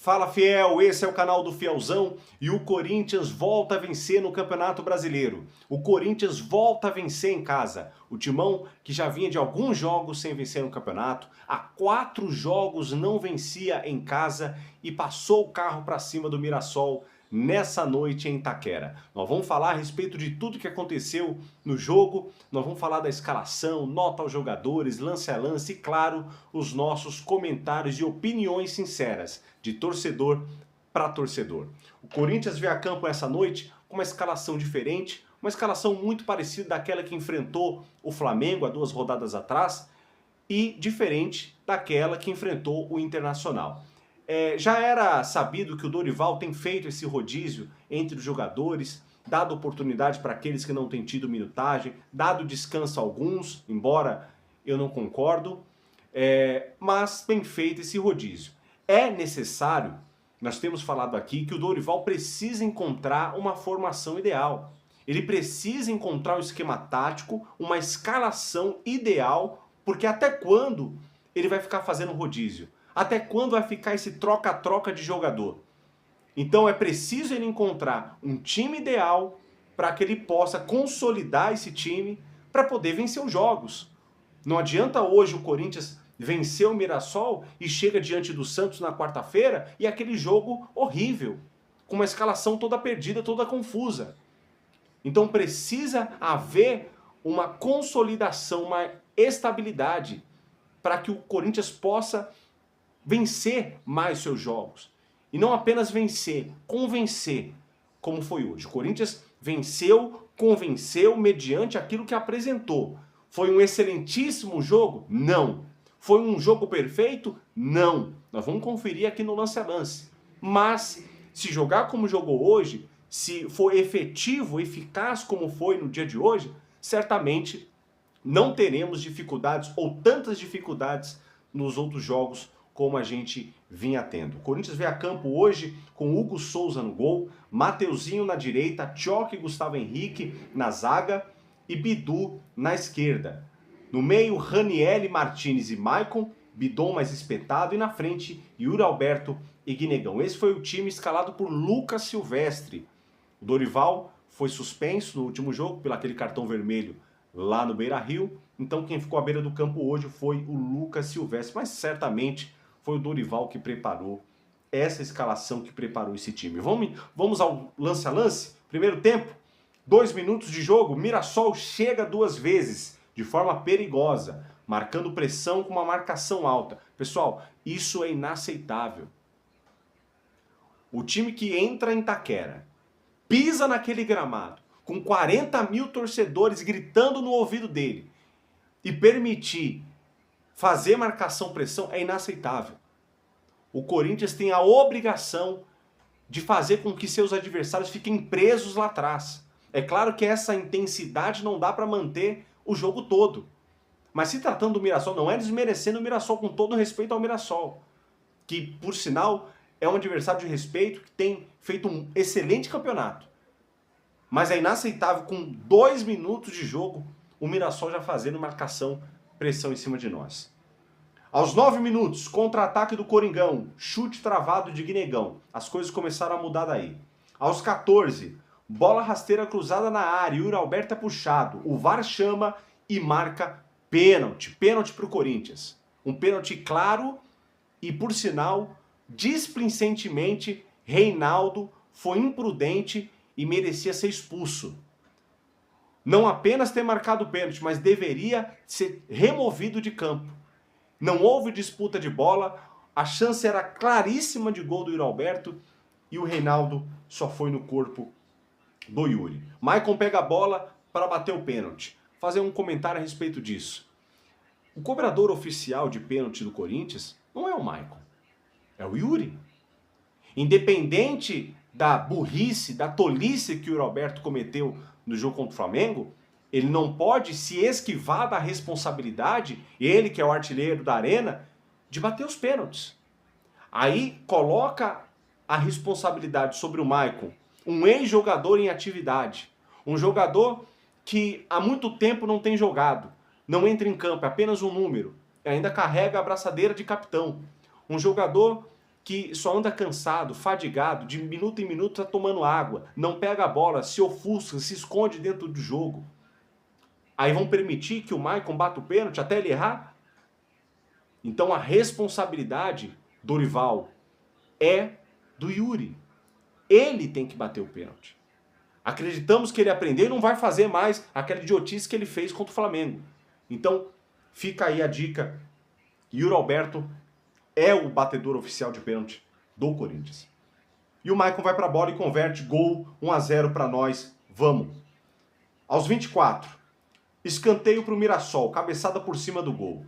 Fala Fiel, esse é o canal do Fielzão e o Corinthians volta a vencer no Campeonato Brasileiro. O Corinthians volta a vencer em casa. O Timão, que já vinha de alguns jogos sem vencer no campeonato, há 4 jogos não vencia em casa e passou o carro para cima do Mirassol nessa noite em Itaquera. Nós vamos falar a respeito de tudo que aconteceu no jogo, nós vamos falar da escalação, nota aos jogadores, lance a lance e, claro, os nossos comentários e opiniões sinceras de torcedor para torcedor. O Corinthians veio a campo essa noite com uma escalação diferente, uma escalação muito parecida daquela que enfrentou o Flamengo há 2 rodadas atrás e diferente daquela que enfrentou o Internacional. Já era sabido que o Dorival tem feito esse rodízio entre os jogadores, dado oportunidade para aqueles que não têm tido minutagem, dado descanso a alguns, embora eu não concordo, mas tem feito esse rodízio. É necessário, nós temos falado aqui, que o Dorival precisa encontrar uma formação ideal. Ele precisa encontrar um esquema tático, uma escalação ideal, porque até quando ele vai ficar fazendo rodízio? Até quando vai ficar esse troca-troca de jogador? Então é preciso ele encontrar um time ideal para que ele possa consolidar esse time para poder vencer os jogos. Não adianta hoje o Corinthians vencer o Mirassol e chega diante do Santos na quarta-feira e aquele jogo horrível, com uma escalação toda perdida, toda confusa. Então precisa haver uma consolidação, uma estabilidade para que o Corinthians possa vencer mais seus jogos. E não apenas vencer, convencer, como foi hoje. O Corinthians venceu, convenceu mediante aquilo que apresentou. Foi um excelentíssimo jogo? Não. Foi um jogo perfeito? Não. Nós vamos conferir aqui no lance a lance. Mas, se jogar como jogou hoje, se for efetivo, eficaz como foi no dia de hoje, certamente não teremos dificuldades ou tantas dificuldades nos outros jogos como a gente vinha tendo. O Corinthians veio a campo hoje com Hugo Souza no gol, Mateuzinho na direita, Tchoque e Gustavo Henrique na zaga e Bidu na esquerda. No meio, Raniel, Martinez e Maicon, Bidon mais espetado e na frente, Yuri Alberto e Guinegão. Esse foi o time escalado por Lucas Silvestre. O Dorival foi suspenso no último jogo pelo aquele cartão vermelho lá no Beira-Rio, então quem ficou à beira do campo hoje foi o Lucas Silvestre, mas certamente foi o Dorival que preparou essa escalação, que preparou esse time. Vamos ao lance a lance? Primeiro tempo, 2 minutos de jogo, Mirassol chega 2 vezes, de forma perigosa, marcando pressão com uma marcação alta. Pessoal, isso é inaceitável. O time que entra em Itaquera, pisa naquele gramado, com 40 mil torcedores gritando no ouvido dele, e permitir fazer marcação-pressão é inaceitável. O Corinthians tem a obrigação de fazer com que seus adversários fiquem presos lá atrás. É claro que essa intensidade não dá para manter o jogo todo. Mas se tratando do Mirassol, não é desmerecendo o Mirassol, com todo respeito ao Mirassol, que, por sinal, é um adversário de respeito que tem feito um excelente campeonato. Mas é inaceitável, com 2 minutos de jogo, o Mirassol já fazendo marcação, pressão em cima de nós. Aos 9 minutos, contra-ataque do Coringão, chute travado de Guinegão. As coisas começaram a mudar daí. Aos 14, bola rasteira cruzada na área, Yuri Alberto é puxado. O VAR chama e marca pênalti. Pênalti para o Corinthians. Um pênalti claro e, por sinal, displicentemente, Reinaldo foi imprudente e merecia ser expulso. Não apenas ter marcado o pênalti, mas deveria ser removido de campo. Não houve disputa de bola, a chance era claríssima de gol do Yuri Alberto e o Reinaldo só foi no corpo do Yuri. Maicon pega a bola para bater o pênalti. Fazer um comentário a respeito disso. O cobrador oficial de pênalti do Corinthians não é o Maicon, é o Yuri. Independente da burrice, da tolice que o Yuri Alberto cometeu no jogo contra o Flamengo, ele não pode se esquivar da responsabilidade, ele que é o artilheiro da arena, de bater os pênaltis. Aí coloca a responsabilidade sobre o Maicon, um ex-jogador em atividade, um jogador que há muito tempo não tem jogado, não entra em campo, é apenas um número, ainda carrega a braçadeira de capitão. Um jogador que só anda cansado, fadigado, de minuto em minuto tá tomando água, não pega a bola, se ofusca, se esconde dentro do jogo. Aí vão permitir que o Maicon bata o pênalti até ele errar? Então a responsabilidade, Dorival, é do Yuri. Ele tem que bater o pênalti. Acreditamos que ele aprendeu e não vai fazer mais aquela idiotice que ele fez contra o Flamengo. Então, fica aí a dica. Yuri Alberto é o batedor oficial de pênalti do Corinthians. E o Maicon vai para a bola e converte, gol, 1-0 para nós. Vamos. Aos 24, escanteio para o Mirassol, cabeçada por cima do gol.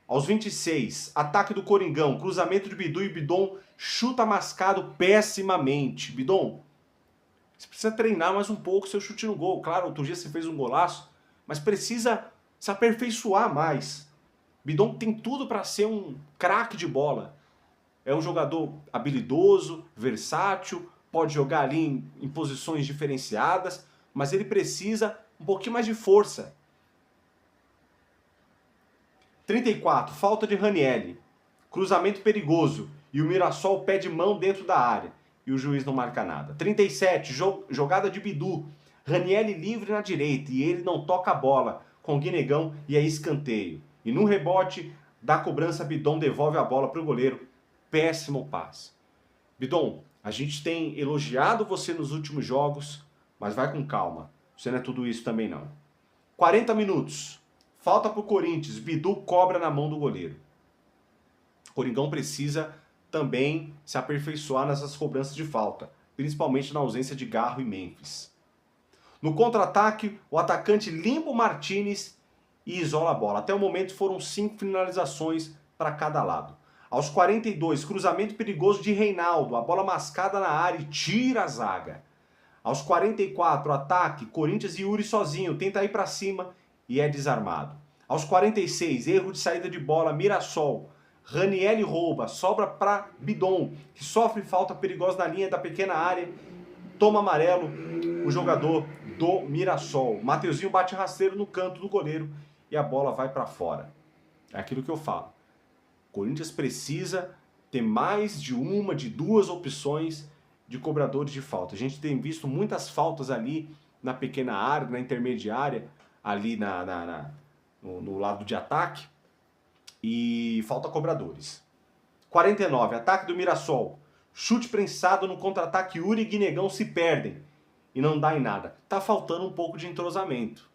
Aos 26, ataque do Coringão, cruzamento de Bidu e Bidon chuta mascado pessimamente. Bidon, você precisa treinar mais um pouco seu chute no gol. Claro, outro dia você fez um golaço, mas precisa se aperfeiçoar mais. Bidon tem tudo para ser um craque de bola. É um jogador habilidoso, versátil, pode jogar ali em posições diferenciadas, mas ele precisa um pouquinho mais de força. 34, falta de Ranieri. Cruzamento perigoso e o Mirassol pé de mão dentro da área. E o juiz não marca nada. 37, jogada de Bidu. Ranieri livre na direita e ele não toca a bola com o Guinegão e é escanteio. E no rebote da cobrança, Bidon devolve a bola para o goleiro. Péssimo passe. Bidon, a gente tem elogiado você nos últimos jogos, mas vai com calma. Você não é tudo isso também não. 40 minutos. Falta para o Corinthians. Bidu cobra na mão do goleiro. O Coringão precisa também se aperfeiçoar nessas cobranças de falta, principalmente na ausência de Garro e Memphis. No contra-ataque, o atacante limpa o Martinez e isola a bola. Até o momento foram 5 finalizações para cada lado. Aos 42, cruzamento perigoso de Reinaldo, a bola mascada na área e tira a zaga. Aos 44, ataque, Corinthians e Yuri sozinho, tenta ir para cima e é desarmado. Aos 46, erro de saída de bola, Mirassol. Ranieri rouba, sobra para Bidon, que sofre falta perigosa na linha da pequena área. Toma amarelo o jogador do Mirassol. Mateuzinho bate rasteiro no canto do goleiro e a bola vai para fora. É aquilo que eu falo. O Corinthians precisa ter mais de uma, de duas opções de cobradores de falta. A gente tem visto muitas faltas ali na pequena área, na intermediária, ali no lado de ataque, e falta cobradores. 49, ataque do Mirassol. Chute prensado no contra-ataque, Yuri e Guinegão se perdem e não dá em nada. Tá faltando um pouco de entrosamento.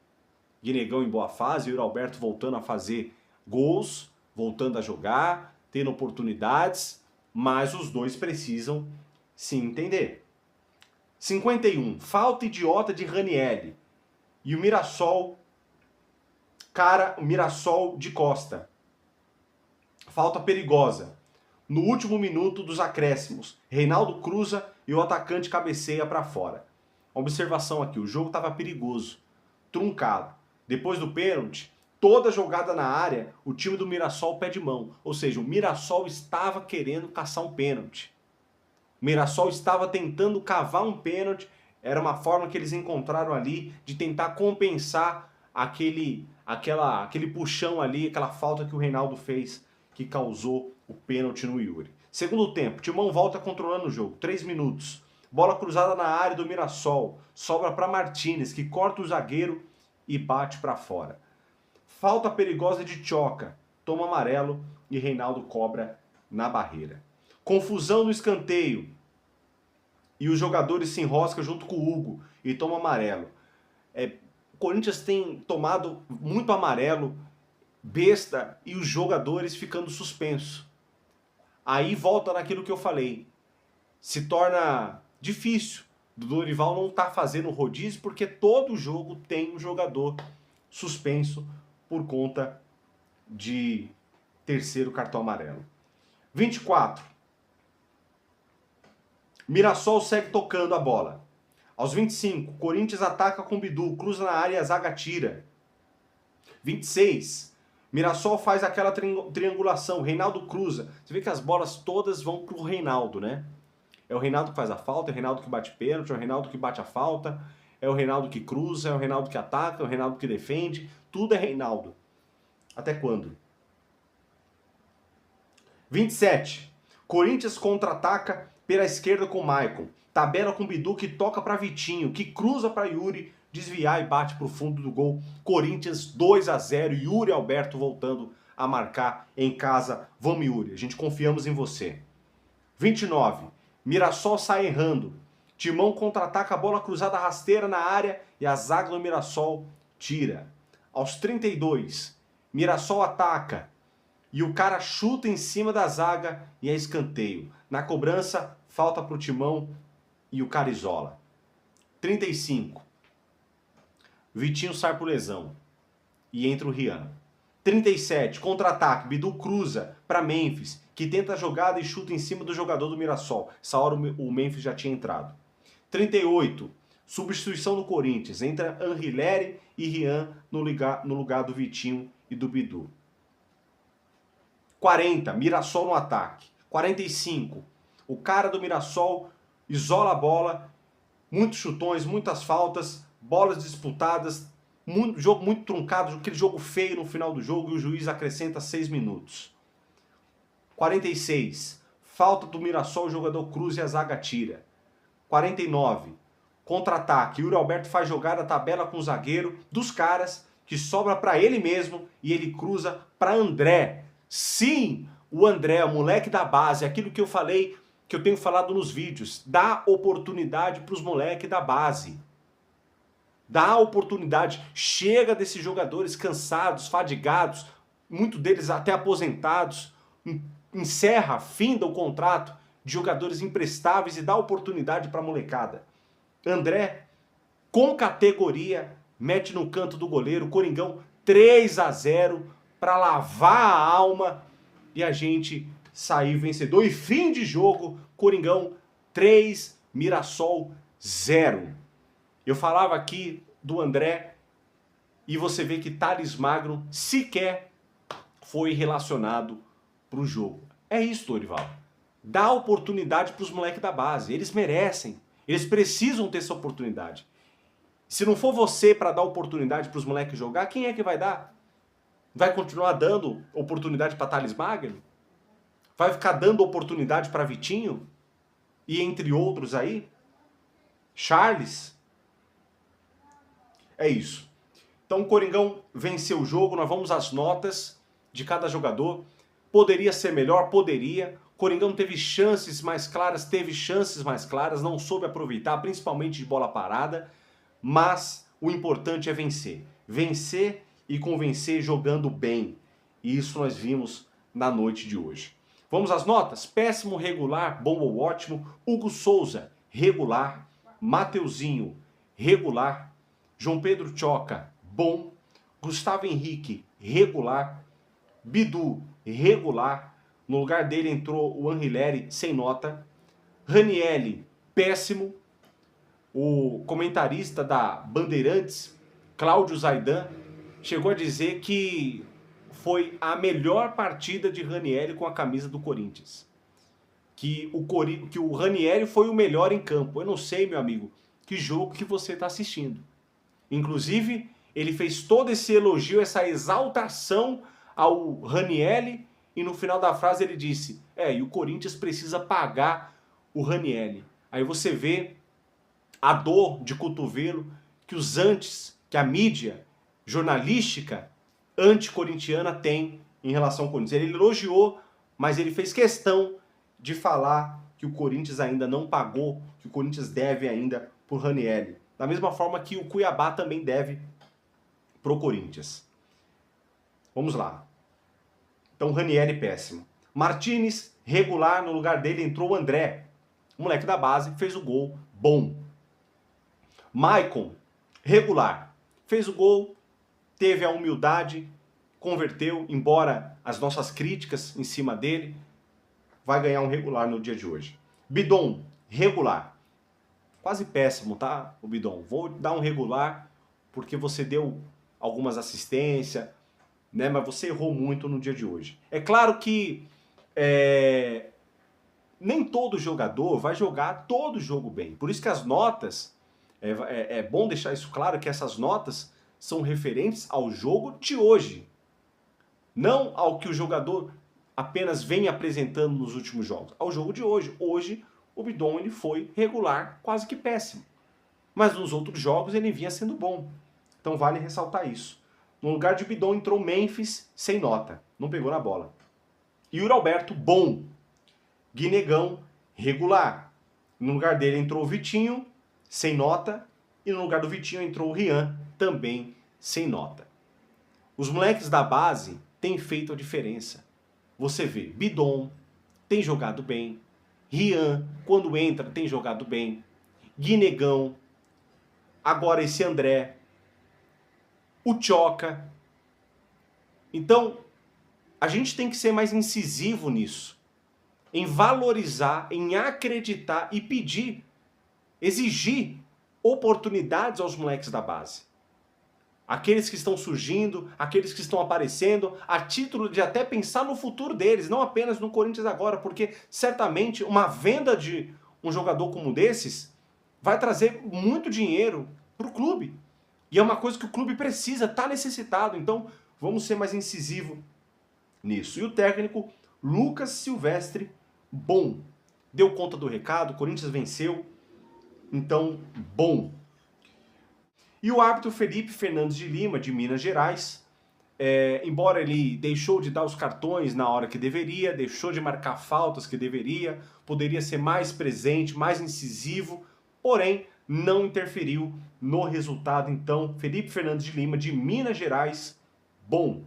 Guinegão em boa fase, Yuri Alberto voltando a fazer gols, voltando a jogar, tendo oportunidades, mas os dois precisam se entender. 51, falta idiota de Ranieri. E o Mirassol, o Mirassol de costa. Falta perigosa. No último minuto dos acréscimos, Reinaldo cruza e o atacante cabeceia para fora. Observação aqui, o jogo estava perigoso, truncado. Depois do pênalti, toda jogada na área, o time do Mirassol pé de mão. Ou seja, o Mirassol estava querendo caçar um pênalti. O Mirassol estava tentando cavar um pênalti. Era uma forma que eles encontraram ali de tentar compensar aquele puxão ali, aquela falta que o Reinaldo fez, que causou o pênalti no Yuri. Segundo tempo, Timão volta controlando o jogo. 3 minutos. Bola cruzada na área do Mirassol. Sobra para Martinez, que corta o zagueiro e bate para fora. Falta perigosa de Tchoca. Toma amarelo e Reinaldo cobra na barreira. Confusão no escanteio. E os jogadores se enroscam junto com o Hugo e toma amarelo. O Corinthians tem tomado muito amarelo, besta, e os jogadores ficando suspensos. Aí volta naquilo que eu falei. Se torna difícil do Dorival não estar fazendo rodízio, porque todo jogo tem um jogador suspenso por conta de terceiro cartão amarelo. 24. Mirassol segue tocando a bola. Aos 25, Corinthians ataca com Bidu, cruza na área e a zaga tira. 26, Mirassol faz aquela triangulação, Reinaldo cruza. Você vê que as bolas todas vão pro Reinaldo, né? É o Reinaldo que faz a falta, é o Reinaldo que bate pênalti, é o Reinaldo que bate a falta, é o Reinaldo que cruza, é o Reinaldo que ataca, é o Reinaldo que defende. Tudo é Reinaldo. Até quando? 27. Corinthians contra-ataca pela esquerda com Maicon. Tabela com Bidu, que toca para Vitinho, que cruza para Yuri desviar e bate para o fundo do gol. Corinthians 2-0, Yuri Alberto voltando a marcar em casa. Vamos, Yuri, a gente confiamos em você. 29, Mirassol sai errando. Timão contra-ataca, a bola cruzada rasteira na área e a zaga do Mirassol tira. Aos 32, Mirassol ataca e o cara chuta em cima da zaga e é escanteio. Na cobrança, falta para o Timão e o cara isola. 35, Vitinho sai por lesão e entra o Rian. 37, contra-ataque, Bidu cruza para Memphis, que tenta a jogada e chuta em cima do jogador do Mirassol. Essa hora o Memphis já tinha entrado. 38, substituição do Corinthians, entra Anrileri e Rian no lugar do Vitinho e do Bidu. 40, Mirassol no ataque. 45, o cara do Mirassol isola a bola, muitos chutões, muitas faltas, bolas disputadas, jogo muito truncado, aquele jogo feio no final do jogo e o juiz acrescenta 6 minutos. 46, falta do Mirassol, o jogador cruza e a zaga tira. 49, contra-ataque, Yuri Alberto faz jogada, tabela com o zagueiro dos caras, que sobra para ele mesmo e ele cruza para André. Sim, o André, o moleque da base, aquilo que eu falei, que eu tenho falado nos vídeos, dá oportunidade para os moleques da base. Dá oportunidade, chega desses jogadores cansados, fadigados, muitos deles até aposentados, encerra, finda o contrato de jogadores imprestáveis e dá oportunidade para a molecada. André, com categoria, mete no canto do goleiro, Coringão 3-0 para lavar a alma e a gente sair vencedor. E fim de jogo, Coringão 3, Mirassol 0. Eu falava aqui do André e você vê que Thales Magno sequer foi relacionado para o jogo. É isso, Dorival. Dá oportunidade para os moleques da base. Eles merecem. Eles precisam ter essa oportunidade. Se não for você para dar oportunidade para os moleques jogar, quem é que vai dar? Vai continuar dando oportunidade para Thales Magno? Vai ficar dando oportunidade para Vitinho? E entre outros aí? Charles? É isso. Então o Coringão venceu o jogo, nós vamos às notas de cada jogador. Poderia ser melhor? Poderia. Coringão teve chances mais claras, não soube aproveitar, principalmente de bola parada, mas o importante é vencer. Vencer e convencer jogando bem. E isso nós vimos na noite de hoje. Vamos às notas? Péssimo, regular, bom ou ótimo. Hugo Souza, regular. Mateuzinho, regular. João Pedro Tchoca, bom. Gustavo Henrique, regular. Bidu, regular. No lugar dele entrou o Anrileri, sem nota. Ranielli, péssimo. O comentarista da Bandeirantes, Cláudio Zaidan, chegou a dizer que foi a melhor partida de Ranielli com a camisa do Corinthians. Que o Ranielli foi o melhor em campo. Eu não sei, meu amigo, que jogo que você está assistindo. Inclusive, ele fez todo esse elogio, essa exaltação ao Ranielli, e no final da frase ele disse, e o Corinthians precisa pagar o Ranielli. Aí você vê a dor de cotovelo que a mídia jornalística anticorintiana tem em relação ao Corinthians. Ele elogiou, mas ele fez questão de falar que o Corinthians ainda não pagou, que o Corinthians deve ainda por Ranielli. Da mesma forma que o Cuiabá também deve pro Corinthians. Vamos lá. Então, Ranielli péssimo. Martínez, regular, no lugar dele entrou o André. O moleque da base fez o gol, bom. Maicon, regular. Fez o gol, teve a humildade, converteu, embora as nossas críticas em cima dele, vai ganhar um regular no dia de hoje. Bidon, regular. Quase péssimo, tá, o Bidon? Vou dar um regular, porque você deu algumas assistências, né? Mas você errou muito no dia de hoje. É claro que nem todo jogador vai jogar todo jogo bem. Por isso que as notas, é bom deixar isso claro, que essas notas são referentes ao jogo de hoje. Não ao que o jogador apenas vem apresentando nos últimos jogos? Ao jogo de hoje. Hoje o Bidon ele foi regular, quase que péssimo. Mas nos outros jogos ele vinha sendo bom. Então vale ressaltar isso. No lugar de Bidon entrou Memphis sem nota, não pegou na bola. Yuri Alberto, bom. Guinegão, regular. No lugar dele entrou o Vitinho, sem nota. E no lugar do Vitinho entrou o Rian, também sem nota. Os moleques da base têm feito a diferença. Você vê, Bidon tem jogado bem. Rian, quando entra, tem jogado bem. Guinegão. Agora esse André. O Tchoca. Então, a gente tem que ser mais incisivo nisso. Em valorizar, em acreditar e pedir, exigir oportunidades aos moleques da base. Aqueles que estão surgindo, aqueles que estão aparecendo, a título de até pensar no futuro deles, não apenas no Corinthians agora, porque certamente uma venda de um jogador como desses vai trazer muito dinheiro para o clube. E é uma coisa que o clube precisa, está necessitado. Então, vamos ser mais incisivo nisso. E o técnico, Lucas Silvestre, bom. Deu conta do recado, o Corinthians venceu. Então, bom. E o árbitro Felipe Fernandes de Lima, de Minas Gerais, embora ele deixou de dar os cartões na hora que deveria, deixou de marcar faltas que deveria, poderia ser mais presente, mais incisivo, porém não interferiu no resultado. Então, Felipe Fernandes de Lima, de Minas Gerais, bom.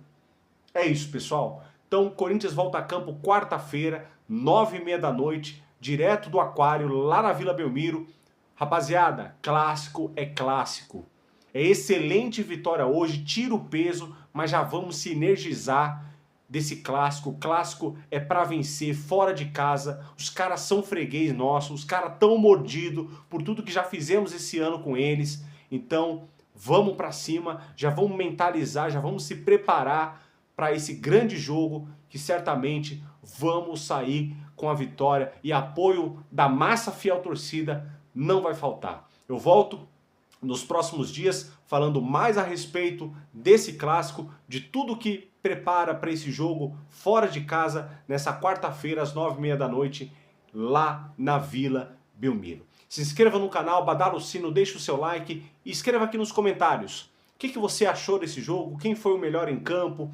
É isso, pessoal. Então, Corinthians volta a campo quarta-feira, 9h30 da noite, direto do Aquário, lá na Vila Belmiro. Rapaziada, clássico é clássico. É excelente vitória hoje, tira o peso, mas já vamos se energizar desse clássico. O clássico é pra vencer, fora de casa. Os caras são freguês nossos, os caras tão mordidos por tudo que já fizemos esse ano com eles. Então, vamos pra cima, já vamos mentalizar, já vamos se preparar para esse grande jogo que certamente vamos sair com a vitória e apoio da massa fiel torcida não vai faltar. Eu volto nos próximos dias falando mais a respeito desse clássico, de tudo que prepara para esse jogo fora de casa, nessa quarta-feira às 9h30 da noite, lá na Vila Belmiro. Se inscreva no canal, badala o sino, deixa o seu like e escreva aqui nos comentários o que você achou desse jogo, quem foi o melhor em campo.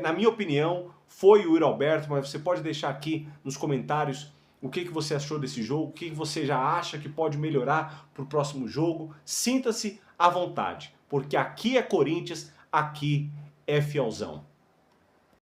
Na minha opinião, foi o Yuri Alberto, mas você pode deixar aqui nos comentários o que você achou desse jogo, o que você já acha que pode melhorar para o próximo jogo. Sinta-se à vontade, porque aqui é Corinthians, aqui é Fielzão.